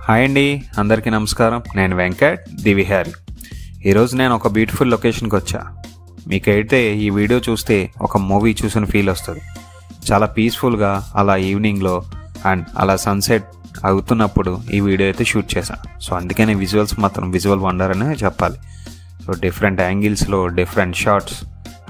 Hi అండి, అందరికీ నమస్కారం. నేను వెంకట్ దివిహారి. ఈరోజు నేను ఒక బ్యూటిఫుల్ లొకేషన్కి వచ్చా. మీకైతే ఈ వీడియో చూస్తే ఒక మూవీ చూసిన ఫీల్ వస్తుంది. చాలా పీస్ఫుల్గా అలా ఈవినింగ్లో అండ్ అలా సన్సెట్ అవుతున్నప్పుడు ఈ వీడియో అయితే షూట్ చేశాను. సో అందుకనే విజువల్స్ మాత్రం విజువల్ వండర్ అనే చెప్పాలి. సో డిఫరెంట్ యాంగిల్స్లో డిఫరెంట్ షాట్స్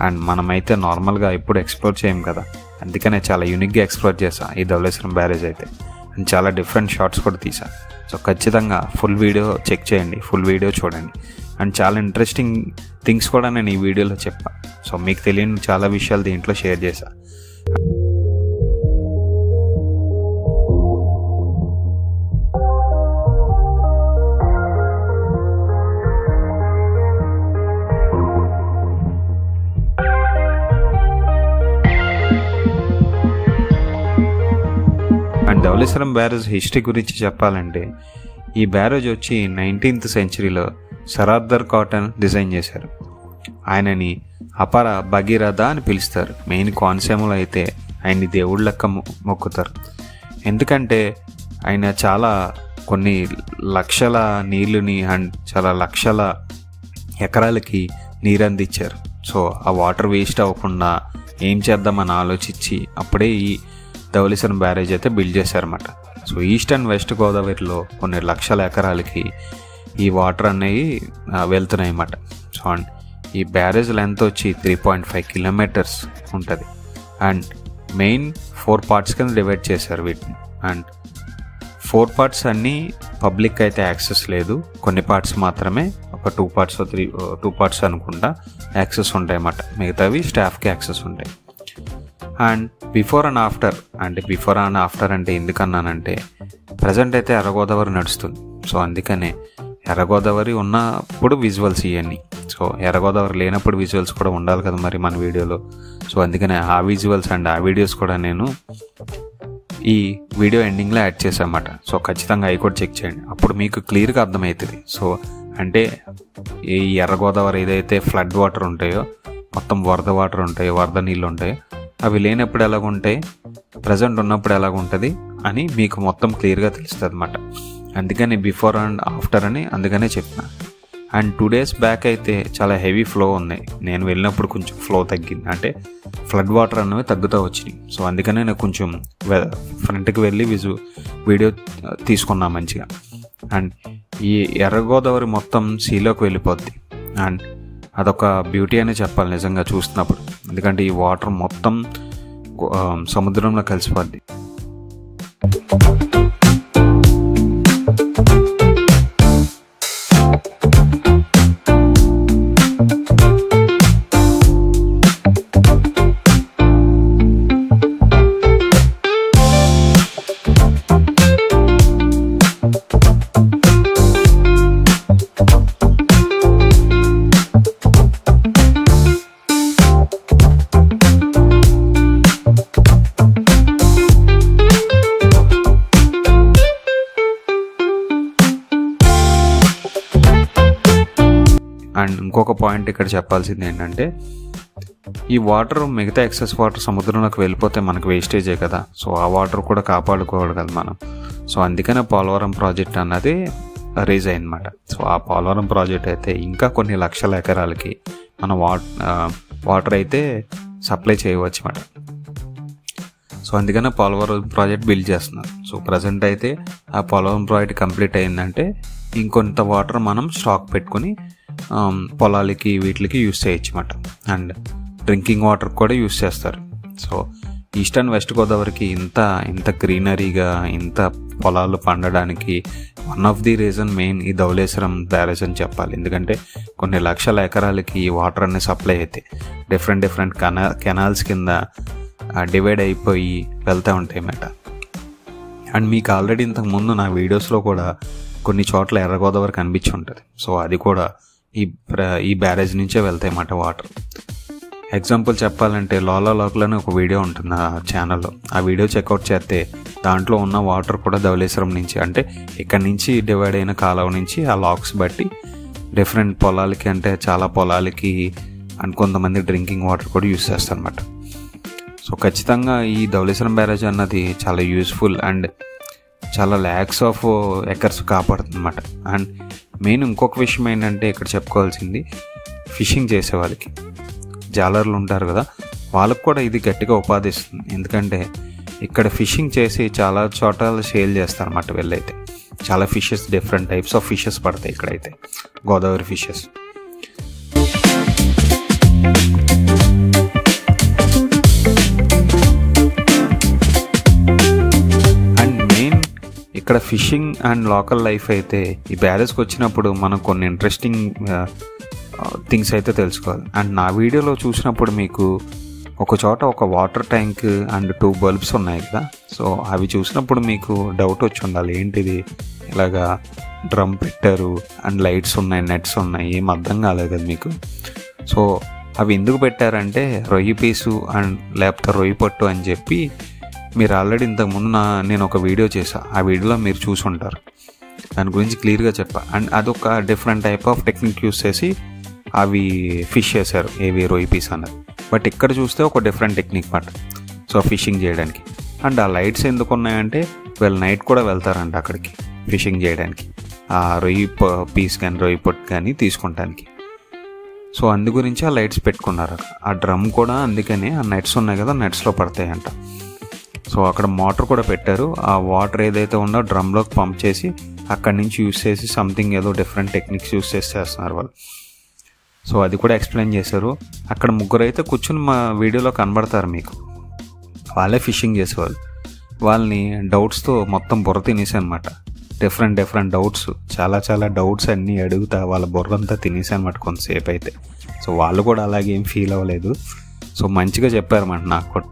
అండ్ మనమైతే నార్మల్గా ఎప్పుడు ఎక్స్ప్లోర్ చేయం కదా, అందుకనే చాలా యూనిక్గా ఎక్స్ప్లోర్ చేసా ఈ ధవళేశ్వరం బ్యారేజ్ అయితే. అండ్ చాలా డిఫరెంట్ షాట్స్ కూడా తీసా. సో ఖచ్చితంగా ఫుల్ వీడియో చెక్ చేయండి, ఫుల్ వీడియో చూడండి. అండ్ చాలా ఇంట్రెస్టింగ్ థింగ్స్ కూడా నేను ఈ వీడియోలో చెప్పాను. సో మీకు తెలియని చాలా విషయాలు దీంట్లో షేర్ చేశా. అండ్ ధవళేశ్వరం బ్యారేజ్ హిస్టరీ గురించి చెప్పాలంటే, ఈ బ్యారేజ్ వచ్చి 19th సెంచరీలో సర్ ఆర్థర్ కాటన్ డిజైన్ చేశారు. ఆయనని అపర భగీరథ అని పిలుస్తారు. మెయిన్ కోనసీమలో అయితే ఆయన్ని దేవుళ్ళ లెక్క మొక్కుతారు. ఎందుకంటే ఆయన చాలా కొన్ని లక్షల నీళ్ళని అండ్ చాలా లక్షల ఎకరాలకి నీరు అందించారు. సో ఆ వాటర్ వేస్ట్ అవ్వకుండా ఏం చేద్దామని ఆలోచించి అప్పుడే ఈ ధవళేశ్వరం బ్యారేజ్ అయితే బిల్డ్ చేశారన్నమాట. సో ఈస్ట్ అండ్ వెస్ట్ గోదావరిలో కొన్ని లక్షల ఎకరాలకి ఈ వాటర్ అనేవి వెళ్తున్నాయి అన్నమాట. సో అండ్ ఈ బ్యారేజ్ లెంత్ వచ్చి 3.5 కిలోమీటర్స్ ఉంటుంది. అండ్ మెయిన్ 4 పార్ట్స్ కింద డివైడ్ చేశారు వీటిని. అండ్ 4 పార్ట్స్ అన్నీ పబ్లిక్ అయితే యాక్సెస్ లేదు, కొన్ని పార్ట్స్ మాత్రమే, ఒక 2 పార్ట్స్ అనుకుంటా యాక్సెస్ ఉంటాయి అన్నమాట. మిగతావి స్టాఫ్కి యాక్సెస్ ఉంటాయి. అండ్ బిఫోర్ అండ్ ఆఫ్టర్ అంటే ఎందుకన్నానంటే, ప్రజెంట్ అయితే ఎర్రగోదావరి నడుస్తుంది. సో అందుకనే ఎర్రగోదావరి ఉన్నప్పుడు విజువల్స్ ఇవన్నీ. సో ఎర్రగోదావరి లేనప్పుడు విజువల్స్ కూడా ఉండాలి కదా మరి మన వీడియోలో. సో అందుకనే ఆ విజువల్స్ అండ్ ఆ వీడియోస్ కూడా నేను ఈ వీడియో ఎండింగ్లో యాడ్ చేశానమాట. సో ఖచ్చితంగా అవి కూడా చెక్ చేయండి, అప్పుడు మీకు క్లియర్గా అర్థమవుతుంది. సో అంటే ఈ ఎర్రగోదావరి ఏదైతే ఫ్లడ్ వాటర్ ఉంటాయో, మొత్తం వరద వాటర్ ఉంటాయో, వరద నీళ్ళు ఉంటాయో, అవి లేనప్పుడు ఎలాగుంటాయి, ప్రజెంట్ ఉన్నప్పుడు ఎలాగుంటుంది అని మీకు మొత్తం క్లియర్గా తెలుస్తుంది అన్నమాట. అందుకని బిఫోర్ అండ్ ఆఫ్టర్ అని అందుకనే చెప్పిన. అండ్ 2 days బ్యాక్ అయితే చాలా హెవీ ఫ్లో ఉన్నాయి. నేను వెళ్ళినప్పుడు కొంచెం ఫ్లో తగ్గింది, అంటే ఫ్లడ్ వాటర్ అనేవి తగ్గుతూ వచ్చినాయి. సో అందుకనే నేను కొంచెం ఫ్రంట్కి వెళ్ళి వీడియో తీసుకున్నా మంచిగా. అండ్ ఈ ఎర్రగోదావరి మొత్తం సీలోకి వెళ్ళిపోద్ది. అండ్ అదొక బ్యూటీ అనే చెప్పాలి నిజంగా చూస్తున్నప్పుడు, ఎందుకంటే ఈ వాటర్ మొత్తం సముద్రంలో కలిసిపోద్ది. అండ్ ఇంకొక పాయింట్ ఇక్కడ చెప్పాల్సింది ఏంటంటే, ఈ వాటర్ మిగతా ఎక్సెస్ వాటర్ సముద్రంలోకి వెళ్ళిపోతే మనకు వేస్టేజే కదా. సో ఆ వాటర్ కూడా కాపాడుకోవాలి కదా మనం. సో అందుకనే పోలవరం ప్రాజెక్ట్ అన్నది రేజ్ అయిందన్నమాట. సో ఆ పోలవరం ప్రాజెక్ట్ అయితే ఇంకా కొన్ని లక్షల ఎకరాలకి మన వాటర్ అయితే సప్లై చేయవచ్చు అన్నమాట. సో అందుకనే పోలవరం ప్రాజెక్ట్ బిల్డ్ చేస్తున్నారు. సో ప్రజెంట్ అయితే ఆ పోలవరం ప్రాజెక్ట్ కంప్లీట్ అయిందంటే ఇంకొంత వాటర్ మనం స్టాక్ పెట్టుకుని పొలాలకి వీటికి యూస్ చేయొచ్చు అన్నమాట. అండ్ డ్రింకింగ్ వాటర్ కూడా యూస్ చేస్తారు. సో ఈస్ట్ అండ్ వెస్ట్ గోదావరికి ఇంత గ్రీనరీగా ఇంత పొలాలు పండడానికి one of the reason main ఈ ధవళేశ్వరం బ్యారేజ్ అని చెప్పాలి. ఎందుకంటే కొన్ని లక్షల ఎకరాలకి ఈ వాటర్ అనేది సప్లై అయితే డిఫరెంట్ కెనాల్స్ కింద డివైడ్ అయిపోయి వెళ్తూ ఉంటాయి అన్నమాట. అండ్ మీకు ఆల్రెడీ ఇంతకుముందు నా వీడియోస్లో కూడా కొన్ని చోట్ల ఎర్రగోదావరి కనిపించి ఉంటుంది. సో అది కూడా ఈ బ్యారేజ్ నుంచే వెళ్తాయి అన్నమాట వాటర్. ఎగ్జాంపుల్ చెప్పాలంటే లోలాలోకలని ఒక వీడియో ఉంటుంది నా ఛానల్లో. ఆ వీడియో చెక్అవుట్ చేస్తే దాంట్లో ఉన్న వాటర్ కూడా ధవళేశ్వరం నుంచి, అంటే ఇక్కడ నుంచి డివైడ్ అయిన కాలువ నుంచి ఆ లాక్స్ బట్టి డిఫరెంట్ పొలాలకి, అంటే చాలా పొలాలకి అండ్ కొంతమంది డ్రింకింగ్ వాటర్ కూడా యూస్ చేస్తారు అన్నమాట. సో ఖచ్చితంగా ఈ ధవళేశ్వరం బ్యారేజ్ అన్నది చాలా యూస్ఫుల్ అండ్ చాలా ల్యాక్స్ ఆఫ్ ఎకర్స్ కాపాడుతుంది అనమాట. అండ్ మెయిన్ ఇంకొక విషయం ఏంటంటే ఇక్కడ చెప్పుకోవాల్సింది, ఫిషింగ్ చేసే వాళ్ళకి, జాలర్లు ఉంటారు కదా, వాళ్ళకు కూడా ఇది గట్టిగా ఉపాధి ఇస్తుంది. ఎందుకంటే ఇక్కడ ఫిషింగ్ చేసి చాలా చోట్ల సేల్ చేస్తారు అన్నమాట. వెళ్ళైతే చాలా fishes, different types of fishes పడతాయి ఇక్కడైతే, గోదావరి ఫిషెస్. అండ్ మెయిన్ ఇక్కడ ఫిషింగ్ అండ్ లోకల్ లైఫ్ అయితే ఈ బ్యారేజ్కి వచ్చినప్పుడు మనం కొన్ని ఇంట్రెస్టింగ్ థింగ్స్ అయితే తెలుసుకోవాలి. అండ్ నా వీడియోలో చూసినప్పుడు మీకు ఒక చోట ఒక వాటర్ ట్యాంక్ అండ్ 2 బల్బ్స్ ఉన్నాయి కదా, సో అవి చూసినప్పుడు మీకు డౌట్ వచ్చి ఉండాలి, ఏంటిది ఇలాగా డ్రమ్ పెట్టారు అండ్ లైట్స్ ఉన్నాయి, నెట్స్ ఉన్నాయి, ఏం అర్థం కాలేదు కదా మీకు. సో అవి ఎందుకు పెట్టారంటే రొయ్యి పీసు అండ్ లేకపోతే రొయ్యి పట్టు అని చెప్పి మీరు ఆల్రెడీ ఇంతకుముందు నేను ఒక వీడియో చేశాను, ఆ వీడియోలో మీరు చూసి ఉంటారు, దాని గురించి క్లియర్గా చెప్పా. అండ్ అదొక different type of technique use చేసి అవి ఫిష్ చేశారు, ఏవి రొయ్యి పీస్ అన్నది. బట్ ఇక్కడ చూస్తే ఒక డిఫరెంట్ టెక్నిక్ మాట, సో ఫిషింగ్ చేయడానికి. అండ్ ఆ లైట్స్ ఎందుకు ఉన్నాయంటే వీళ్ళు నైట్ కూడా వెళ్తారంట అక్కడికి ఫిషింగ్ చేయడానికి, ఆ రొయ్యి పీస్ కానీ రొయ్యి పొట్టు కానీ తీసుకుంటానికి. సో అందు గురించి ఆ లైట్స్ పెట్టుకున్నారు. ఆ డ్రమ్ కూడా అందుకని ఆ నెట్స్ ఉన్నాయి కదా, నెట్స్లో పడతాయంట. సో అక్కడ మోటార్ కూడా పెట్టారు, ఆ వాటర్ ఏదైతే ఉందో డ్రమ్లోకి పంప్ చేసి అక్కడి నుంచి యూస్ చేసి సంథింగ్ ఏదో డిఫరెంట్ టెక్నిక్స్ యూస్ చేసి చేస్తున్నారు వాళ్ళు. సో అది కూడా ఎక్స్ప్లెయిన్ చేశారు. అక్కడ 3 అయితే కూర్చుని మా వీడియోలో కనబడతారు మీకు, వాళ్ళే ఫిషింగ్ చేసేవాళ్ళు. వాళ్ళని డౌట్స్తో మొత్తం బుర్ర తినేసి అనమాట, డిఫరెంట్ డౌట్స్, చాలా డౌట్స్ అన్నీ అడుగుతా వాళ్ళ బుర్రంతా తినేసి అనమాట కొంతసేపు అయితే. సో వాళ్ళు కూడా అలాగే ఏం ఫీల్ అవ్వలేదు, సో మంచిగా చెప్పారన్నమాట నాకు కూడా.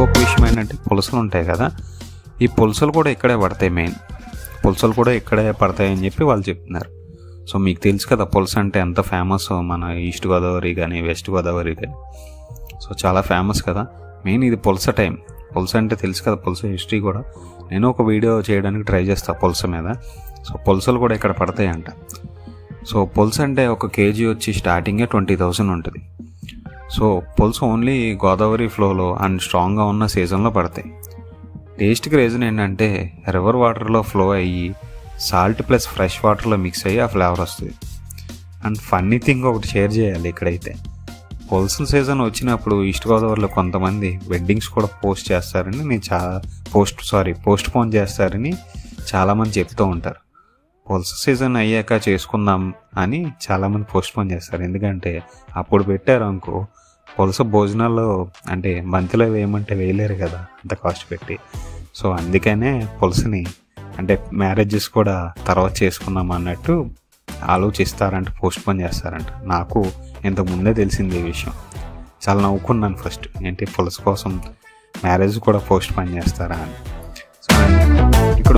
ఇంకొక విషయం ఏంటంటే పులసలు ఉంటాయి కదా, ఈ పులసలు కూడా ఇక్కడే పడతాయి, మెయిన్ పులసలు కూడా ఇక్కడే పడతాయి అని చెప్పి వాళ్ళు చెప్తున్నారు. సో మీకు తెలుసు కదా పులస అంటే ఎంత ఫేమస్ మన ఈస్ట్ గోదావరి కానీ వెస్ట్ గోదావరి కానీ, సో చాలా ఫేమస్ కదా. మెయిన్ ఇది పులస టైం, పులస అంటే తెలుసు కదా, పులస హిస్టరీ కూడా నేను ఒక వీడియో చేయడానికి ట్రై చేస్తాను పులస మీద. సో పులసలు కూడా ఇక్కడ పడతాయి అంట. సో పులస అంటే 1 kg వచ్చి స్టార్టింగే 20,000 ఉంటుంది. సో పులుసు ఓన్లీ గోదావరి ఫ్లోలో అండ్ స్ట్రాంగ్గా ఉన్న సీజన్లో పడతాయి. టేస్ట్కి రీజన్ ఏంటంటే రివర్ వాటర్లో ఫ్లో అయ్యి సాల్ట్ ప్లస్ ఫ్రెష్ వాటర్లో మిక్స్ అయ్యి ఆ ఫ్లేవర్ వస్తుంది. అండ్ ఫన్నీ థింగ్ ఒకటి షేర్ చేయాలి ఇక్కడైతే, పులుసు సీజన్ వచ్చినప్పుడు ఈస్ట్ గోదావరిలో కొంతమంది వెడ్డింగ్స్ కూడా పోస్ట్ పోన్ చేస్తారని చాలామంది చెప్తూ ఉంటారు. పులుసు సీజన్ అయ్యాక చేసుకుందాం అని చాలామంది పోన్ చేస్తారు, ఎందుకంటే అప్పుడు పెట్టారు అనుకో పులస భోజనాల్లో అంటే బంతిలో వేయమంటే వేయలేరు కదా అంత కాస్ట్ పెట్టి. సో అందుకనే పులసని అంటే మ్యారేజెస్ కూడా తర్వాత చేసుకుందాం అన్నట్టు ఆలోచిస్తారంట, పోన్ చేస్తారంట. నాకు ఇంతకు ముందే తెలిసింది ఈ విషయం, చాలా నవ్వుకున్నాను ఫస్ట్, ఏంటి పులస కోసం మ్యారేజ్ కూడా పోన్ చేస్తారా అని. సో ఇక్కడ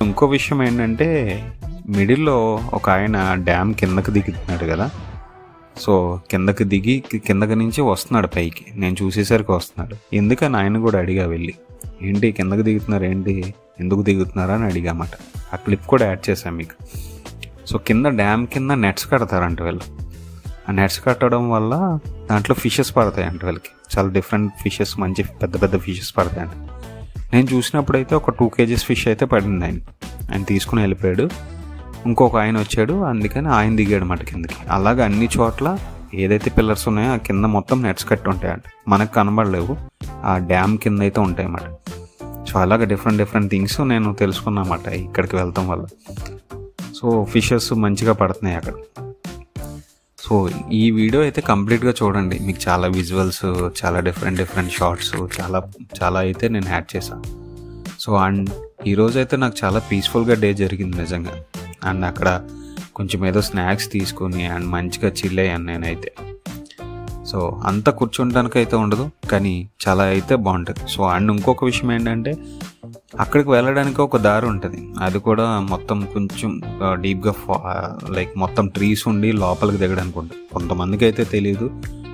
ఇంకో విషయం ఏంటంటే మిడిల్లో ఒక ఆయన డ్యామ్ కిందకి దిగుతున్నాడు కదా, సో కిందకి దిగి కిందకి నుంచి వస్తున్నాడు పైకి, నేను చూసేసరికి వస్తున్నాడు. ఎందుకని ఆయన కూడా అడిగా వెళ్ళి, ఏంటి కిందకి దిగుతున్నారు, ఏంటి ఎందుకు దిగుతున్నారా అని అడిగామాట. ఆ క్లిప్ కూడా యాడ్ చేశాను మీకు. సో కింద డ్యామ్ కింద నెట్స్ కడతారంట వీళ్ళు. ఆ నెట్స్ కట్టడం వల్ల దాంట్లో ఫిషెస్ పడతాయంట వీళ్ళకి, చాలా డిఫరెంట్ ఫిషెస్, మంచి పెద్ద ఫిషెస్ పడతాయంట. నేను చూసినప్పుడైతే ఒక 2 kgs ఫిష్ అయితే పడింది. ఆయన తీసుకుని వెళ్ళిపోయాడు. ఇంకొక ఆయన వచ్చాడు, అందుకని ఆయన దిగాడు మాట కిందకి. అలాగే అన్ని చోట్ల ఏదైతే పిల్లర్స్ ఉన్నాయో ఆ కింద మొత్తం నెట్స్ కట్టి ఉంటాయంట, మనకు కనబడలేవు, ఆ డ్యామ్ కింద అయితే ఉంటాయన్నమాట. సో అలాగే డిఫరెంట్ థింగ్స్ నేను తెలుసుకున్నమాట ఇక్కడికి వెళ్తాం వల్ల. సో ఫిషెస్ మంచిగా పడుతున్నాయి అక్కడ. సో ఈ వీడియో అయితే కంప్లీట్గా చూడండి, మీకు చాలా విజువల్స్, చాలా డిఫరెంట్ షార్ట్స్, చాలా అయితే నేను యాడ్ చేశాను. సో అండ్ ఈరోజు అయితే నాకు చాలా పీస్ఫుల్గా డే జరిగింది నిజంగా. అండ్ అక్కడ కొంచెం ఏదో స్నాక్స్ తీసుకొని అండ్ మంచిగా చిల్ అయ్యాను నేనైతే. సో అంత కూర్చోడానికి అయితే ఉండదు, కానీ చాలా అయితే బాగుంటుంది. సో అండ్ ఇంకొక విషయం ఏంటంటే అక్కడికి వెళ్ళడానికి ఒక దారి ఉంటుంది, అది కూడా మొత్తం కొంచెం డీప్గా లైక్ మొత్తం ట్రీస్ ఉండి లోపలికి దిగడానికి ఉంటుంది. కొంతమందికి అయితే తెలియదు,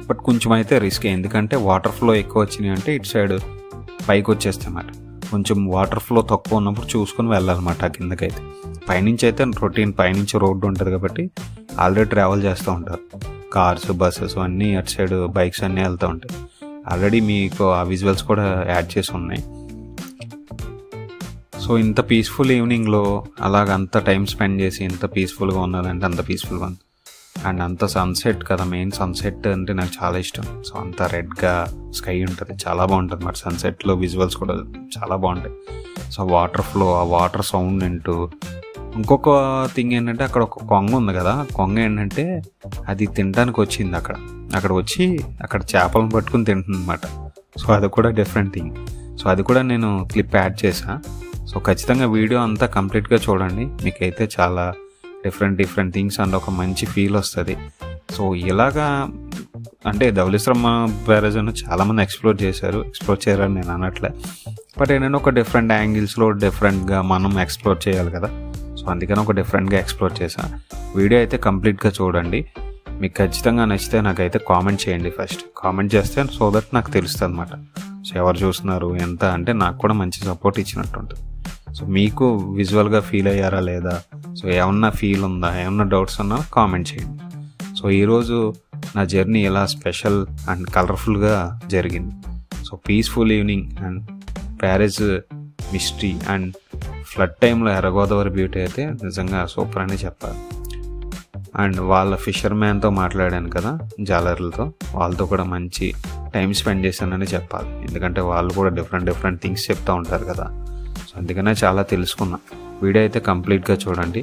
బట్ కొంచెం అయితే రిస్క్, ఎందుకంటే వాటర్ ఫ్లో ఎక్కువ వచ్చినాయి అంటే ఇటు సైడ్ పైకి వచ్చేస్తాయి అన్నమాట. కొంచెం వాటర్ ఫ్లో తక్కువ ఉన్నప్పుడు చూసుకొని వెళ్ళాలన్నమాట ఆ కిందకైతే. పైనుంచి అయితే రొటీన్ పైనుంచి రోడ్డు ఉంటుంది కాబట్టి ఆల్రెడీ ట్రావెల్ చేస్తూ ఉంటారు, కార్స్ బస్సెస్ అన్నీ అటు సైడ్ బైక్స్ అన్నీ వెళ్తూ ఉంటాయి. ఆల్రెడీ మీకు ఆ విజువల్స్ కూడా యాడ్ చేసి ఉన్నాయి. సో ఇంత పీస్ఫుల్ ఈవినింగ్లో అలాగ అంత టైం స్పెండ్ చేసి ఇంత పీస్ఫుల్గా ఉన్నదంటే అంత పీస్ఫుల్గా ఉంది. అండ్ అంత సన్సెట్ కదా, మెయిన్ సన్సెట్ అంటే నాకు చాలా ఇష్టం. సో అంత రెడ్గా స్కై ఉంటుంది, చాలా బాగుంటుంది మరి. సన్సెట్లో విజువల్స్ కూడా చాలా బాగుంటాయి. సో వాటర్ ఫ్లో, ఆ వాటర్ సౌండ్ వింటూ. ఇంకొక థింగ్ ఏంటంటే అక్కడ ఒక కొంగ ఉంది కదా, కొంగ ఏంటంటే అది తినడానికి వచ్చింది అక్కడ వచ్చి అక్కడ చేపలను పట్టుకుని తింటుంది అనమాట. సో అది కూడా డిఫరెంట్ థింగ్. సో అది కూడా నేను క్లిప్ యాడ్ చేసా. సో ఖచ్చితంగా వీడియో అంతా కంప్లీట్గా చూడండి, మీకైతే చాలా డిఫరెంట్ థింగ్స్ అండ్ ఒక మంచి ఫీల్ వస్తుంది. సో ఇలాగా అంటే ధవళేశ్వరం బ్యారేజ్ అని చాలామంది ఎక్స్ప్లోర్ చేయరని నేను అనట్లే, బట్ ఏంటంటే ఒక డిఫరెంట్ యాంగిల్స్లో డిఫరెంట్గా మనం ఎక్స్ప్లోర్ చేయాలి కదా. సో అందుకని ఒక డిఫరెంట్గా ఎక్స్ప్లోర్ చేశాను. వీడియో అయితే కంప్లీట్గా చూడండి, మీకు ఖచ్చితంగా నచ్చితే నాకైతే కామెంట్ చేయండి. ఫస్ట్ కామెంట్ చేస్తే సో దట్ నాకు తెలుస్తుంది అనమాట. సో ఎవరు చూస్తున్నారు ఎంత అంటే నాకు కూడా మంచి సపోర్ట్ ఇచ్చినట్టు ఉంటుంది. సో మీకు విజువల్గా ఫీల్ అయ్యారా లేదా, సో ఏమన్నా ఫీల్ ఉందా, ఏమన్నా డౌట్స్ ఉన్నా కామెంట్ చేయండి. సో ఈరోజు నా జర్నీ ఎలా స్పెషల్ అండ్ కలర్ఫుల్గా జరిగింది. So peaceful evening and Paris mystery and flood టైంలో ఎర్రగోదావరి బ్యూటీ అయితే నిజంగా సూపర్ అని చెప్పాలి. అండ్ వాళ్ళ ఫిషర్మ్యాన్తో మాట్లాడాను కదా, జాలర్లతో, వాళ్ళతో కూడా మంచి టైం స్పెండ్ చేశానని చెప్పాలి. ఎందుకంటే వాళ్ళు కూడా డిఫరెంట్ థింగ్స్ చెప్తూ ఉంటారు కదా. సో అందుకనే చాలా తెలుసుకున్నా. వీడియో అయితే కంప్లీట్గా చూడండి,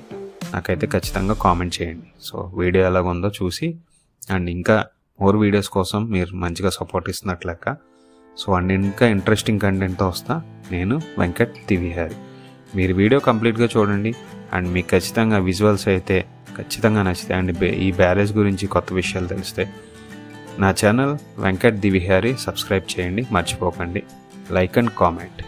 నాకైతే ఖచ్చితంగా కామెంట్ చేయండి. సో వీడియో ఎలాగుందో చూసి అండ్ ఇంకా మోర్ వీడియోస్ కోసం మీరు మంచిగా సపోర్ట్ ఇస్తున్నట్లెక్క. సో అండ్ ఇంకా ఇంట్రెస్టింగ్ కంటెంట్తో వస్తా. నేను వెంకట్ దివిహారి. మీరు వీడియో కంప్లీట్గా చూడండి అండ్ మీకు ఖచ్చితంగా విజువల్స్ అయితే ఖచ్చితంగా నచ్చుతాయి. అండ్ ఈ బ్యారేజ్ గురించి కొత్త విషయాలు తెలిస్తే నా ఛానల్ వెంకట్ దివిహారి సబ్స్క్రైబ్ చేయండి, మర్చిపోకండి. Like and comment.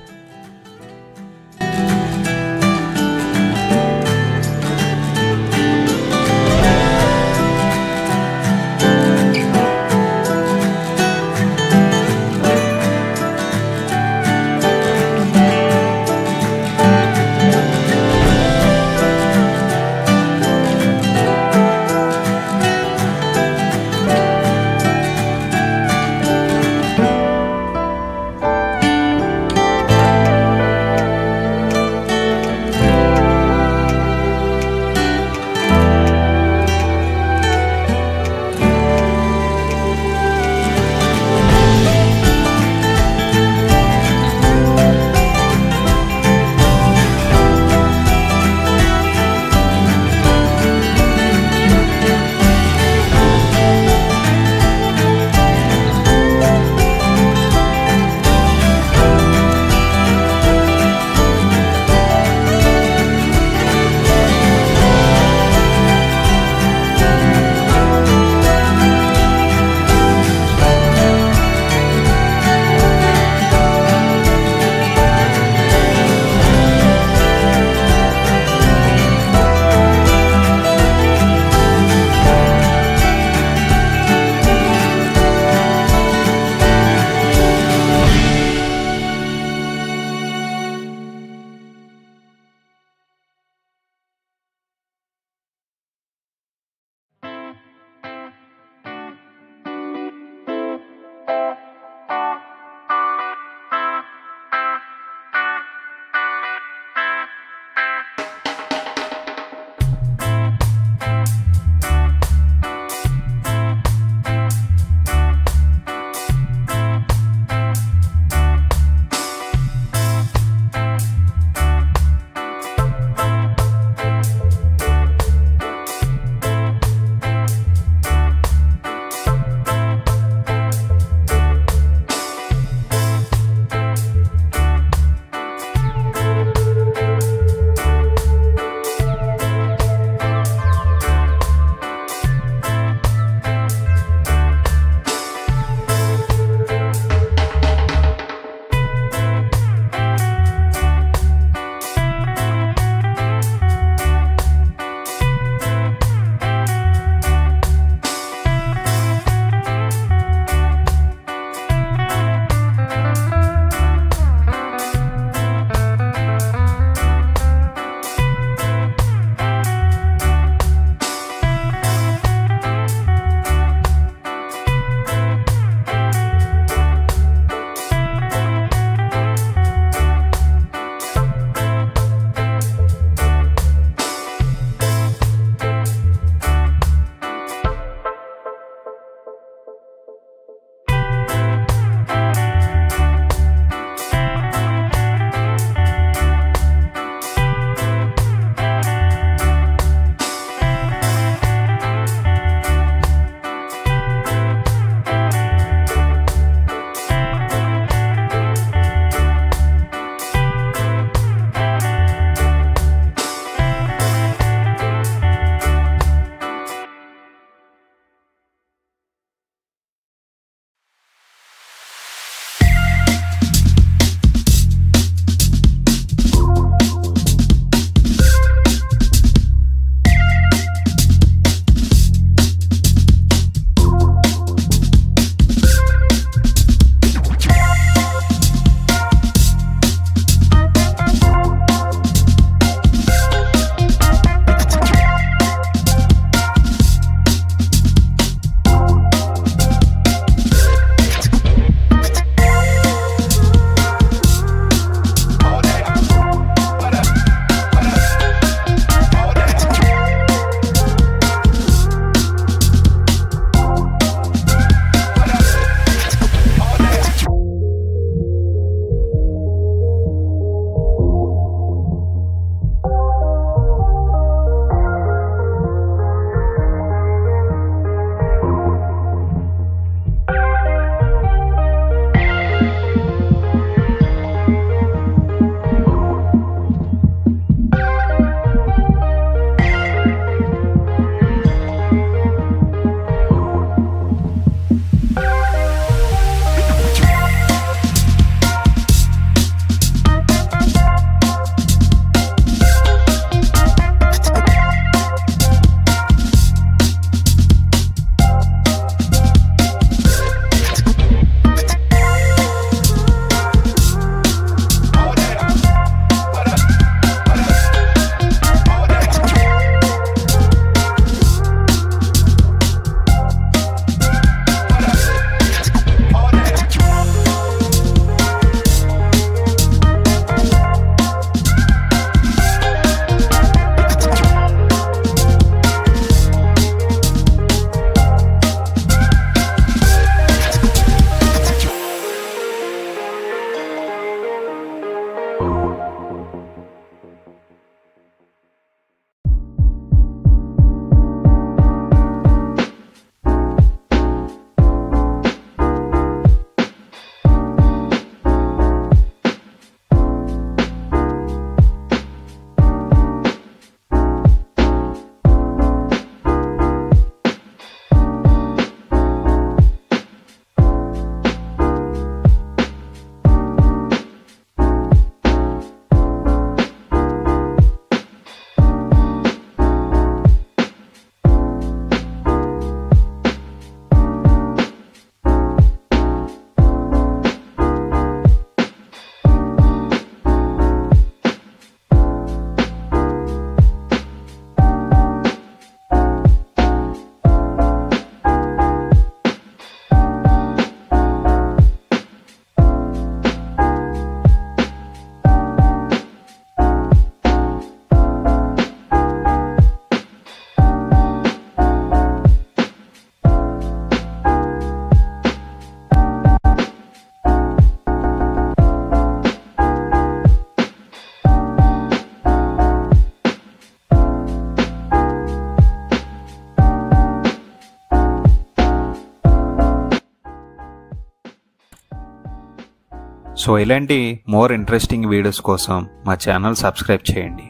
సో ఇలాంటి మోర్ ఇంట్రెస్టింగ్ వీడియోస్ కోసం మా ఛానల్ సబ్స్క్రైబ్ చేయండి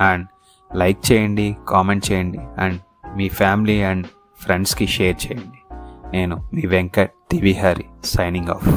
అండ్ లైక్ చేయండి, కామెంట్ చేయండి అండ్ మీ ఫ్యామిలీ అండ్ ఫ్రెండ్స్కి షేర్ చేయండి. నేను మీ వెంకట్ దివిహారి సైనింగ్ ఆఫ్.